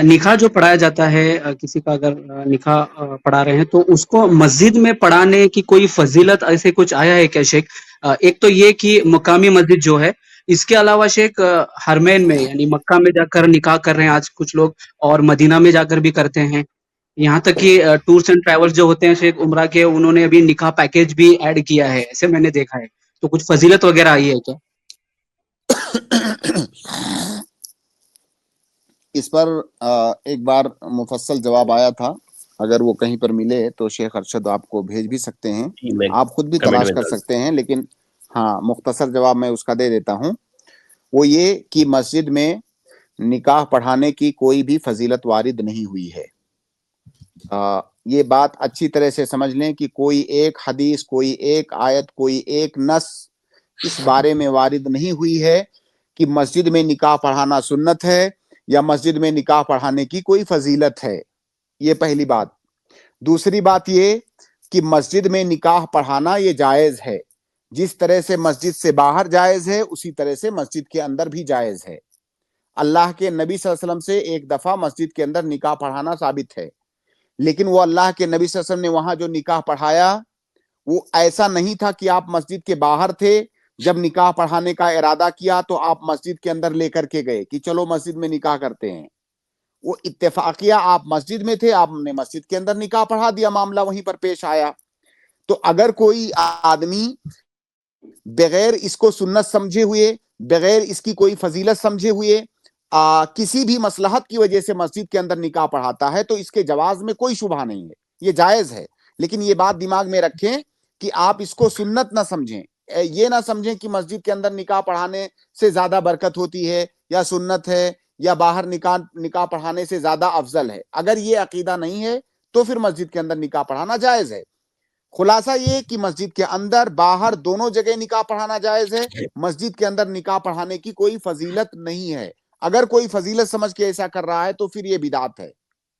نکاح جو پڑھایا جاتا ہے، کسی کا اگر نکاح پڑھا رہے ہیں تو اس کو مسجد میں پڑھانے کی کوئی فضیلت ایسے کچھ آیا ہے کیا شیخ؟ ایک تو یہ کہ مقامی مسجد جو ہے، اس کے علاوہ شیخ حرمین میں یعنی مکہ میں جا کر نکاح کر رہے ہیں آج کچھ لوگ، اور مدینہ میں جا کر بھی کرتے ہیں، یہاں تک کہ ٹورس اینڈ ٹریول جو ہوتے ہیں شیخ عمرہ کے، انہوں نے ابھی نکاح پیکیج بھی ایڈ کیا ہے، ایسے میں نے دیکھا ہے، تو کچھ فضیلت وغیرہ آئی ہے کیا؟ اس پر ایک بار مفصل جواب آیا تھا، اگر وہ کہیں پر ملے تو شیخ ارشد آپ کو بھیج بھی سکتے ہیں، میں آپ خود بھی کمنٹ تلاش میں کر ڈال سکتے ہیں، لیکن ہاں مختصر جواب میں اس کا دے دیتا ہوں۔ وہ یہ کہ مسجد میں نکاح پڑھانے کی کوئی بھی فضیلت وارد نہیں ہوئی ہے۔ یہ بات اچھی طرح سے سمجھ لیں کہ کوئی ایک حدیث، کوئی ایک آیت، کوئی ایک نص اس بارے میں وارد نہیں ہوئی ہے کہ مسجد میں نکاح پڑھانا سنت ہے یا مسجد میں نکاح پڑھانے کی کوئی فضیلت ہے۔ یہ پہلی بات۔ دوسری بات یہ کہ مسجد میں نکاح پڑھانا یہ جائز ہے، جس طرح سے مسجد سے باہر جائز ہے اسی طرح سے مسجد کے اندر بھی جائز ہے۔ اللہ کے نبی صلی اللہ علیہ وسلم سے ایک دفعہ مسجد کے اندر نکاح پڑھانا ثابت ہے، لیکن وہ اللہ کے نبی صلی اللہ علیہ وسلم نے وہاں جو نکاح پڑھایا وہ ایسا نہیں تھا کہ آپ مسجد کے باہر تھے، جب نکاح پڑھانے کا ارادہ کیا تو آپ مسجد کے اندر لے کر کے گئے کہ چلو مسجد میں نکاح کرتے ہیں۔ وہ اتفاقیہ آپ مسجد میں تھے، آپ نے مسجد کے اندر نکاح پڑھا دیا، معاملہ وہیں پر پیش آیا۔ تو اگر کوئی آدمی بغیر اس کو سنت سمجھے ہوئے، بغیر اس کی کوئی فضیلت سمجھے ہوئے کسی بھی مصلحت کی وجہ سے مسجد کے اندر نکاح پڑھاتا ہے تو اس کے جواز میں کوئی شبہ نہیں ہے، یہ جائز ہے۔ لیکن یہ بات دماغ میں رکھیں کہ آپ اس کو سنت نہ سمجھیں، یہ نہ سمجھیں کہ مسجد کے اندر نکاح پڑھانے سے زیادہ برکت ہوتی ہے یا سنت ہے یا باہر نکاح پڑھانے سے زیادہ افضل ہے۔ اگر یہ عقیدہ نہیں ہے تو پھر مسجد کے اندر نکاح پڑھانا جائز ہے۔ خلاصہ یہ کہ مسجد کے اندر باہر دونوں جگہ نکاح پڑھانا جائز ہے، مسجد کے اندر نکاح پڑھانے کی کوئی فضیلت نہیں ہے۔ اگر کوئی فضیلت سمجھ کے ایسا کر رہا ہے تو پھر یہ بدعت ہے۔